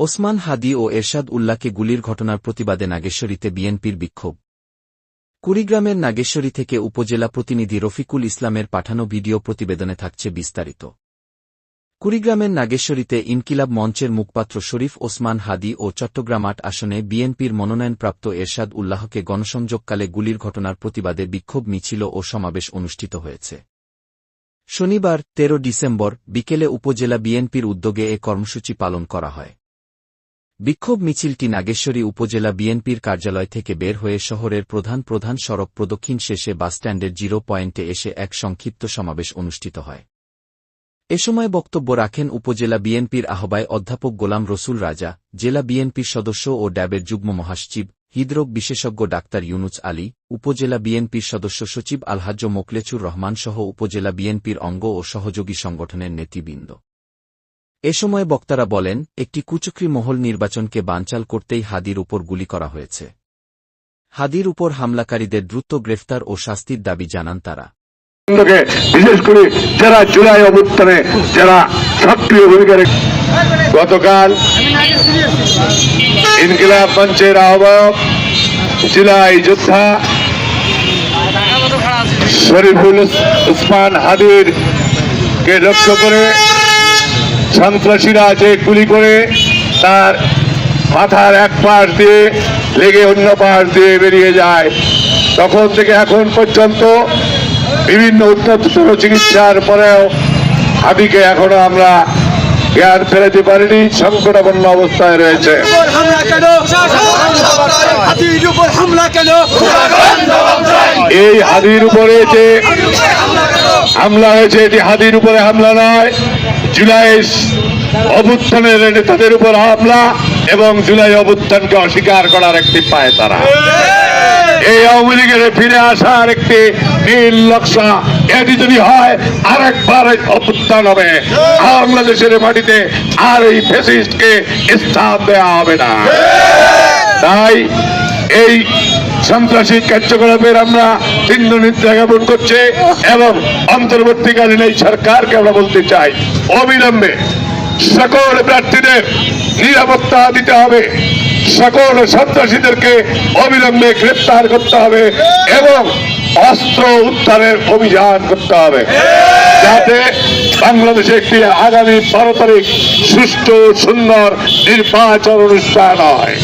ওসমান হাদি ও এরশাদ উল্লাহকে গুলির ঘটনার প্রতিবাদে নাগেশ্বরীতে বিএনপির বিক্ষোভ। কুড়িগ্রামের নাগেশ্বরী থেকে উপজেলা প্রতিনিধি রফিকুল ইসলামের পাঠানো ভিডিও প্রতিবেদনে থাকছে বিস্তারিত। কুড়িগ্রামের নাগেশ্বরীতে ইনকিলাব মঞ্চের মুখপাত্র শরীফ ওসমান হাদি ও চট্টগ্রাম ৮ আসনে বিএনপির মনোনয়নপ্রাপ্ত এরশাদ উল্লাহকে গণসংযোগকালে গুলির ঘটনার প্রতিবাদে বিক্ষোভ মিছিল ও সমাবেশ অনুষ্ঠিত হয়েছে। শনিবার ১৩ ডিসেম্বর বিকেলে উপজেলা বিএনপির উদ্যোগে এ কর্মসূচি পালন করা হয়। বিক্ষোভ মিছিলটি নাগেশ্বরী উপজেলা বিএনপির কার্যালয় থেকে বের হয়ে শহরের প্রধান সড়ক প্রদক্ষিণ শেষে বাসস্ট্যান্ডের 0 পয়েন্টে এসে এক সংক্ষিপ্ত সমাবেশ অনুষ্ঠিত হয়। এ সময় বক্তব্য রাখেন উপজেলা বিএনপির আহ্বায়ক অধ্যাপক গোলাম রসুল রাজা, জেলা বিএনপির সদস্য ও ড্যাবের যুগ্ম মহাসচিব, হৃদরোগ বিশেষজ্ঞ ডাক্তার ইউনুস আলী, উপজেলা বিএনপির সদস্য সচিব আলহাজ্জ মোকলেছুর রহমান সহ উপজেলা বিএনপির অঙ্গ ও সহযোগী সংগঠনের নেতৃবৃন্দ। এ সময় বক্তারা বলেন, একটি কুচক্রী মহল নির্বাচনকে বানচাল করতেই হাদির উপর গুলি করা হয়েছে। হাদির উপর হামলাকারীদের দ্রুত গ্রেফতার ও শাস্তির দাবি জানান তারা। বিশেষ করে যারা জুলাই অভ্যুত্থানে যারা সক্রিয় ভূমিকা গতকাল ইনকিলাব মঞ্চের আহ্বায়ক জুলাই যোদ্ধা শরীফুল ওসমান হাদির কে লক্ষ্য করে সন্ত্রাসীরা যে গুলি করে তার মাথার এক পাশ দিয়ে লেগে অন্য পাশ দিয়ে বেরিয়ে যায়, তখন থেকে এখন পর্যন্ত বিভিন্ন উন্নততর চিকিৎসার পরেও হাদিকে এখনো আমরা জ্ঞান ফেরাতে পারিনি, সংকটাপন্ন অবস্থায় রয়েছে। এই হাদির উপরে যে হামলা হয়েছে এটি হাদির উপরে হামলা নয়, জুলাই অভ্যুত্থানের নেতাদের উপর হামলা এবং জুলাই অভ্যুত্থানকে অস্বীকার করার একটি পায় তারা। এই আওয়ামী লীগের ফিরে আসার একটি নীল নকশা, এটি যদি হয় আরেকবার অভ্যুত্থান হবে, বাংলাদেশের মাটিতে আর এই ফ্যাসিস্টকে স্থান দেওয়া হবে না। তাই এই সন্ত্রাসী কার্যকলাপের আমরা তীব্র নিন্দা জ্ঞাপন করছি এবং অন্তর্বর্তীকালীন এই সরকারকে আমরা বলতে চাই, অবিলম্বে সকল প্রার্থীদের নিরাপত্তা দিতে হবে, সকল সন্ত্রাসীদেরকে অবিলম্বে গ্রেপ্তার করতে হবে এবং অস্ত্র উদ্ধারের অভিযান করতে হবে, যাতে বাংলাদেশে একটি আগামী 12 তারিখ সুষ্ঠু সুন্দর নির্বাচন অনুষ্ঠান হয়।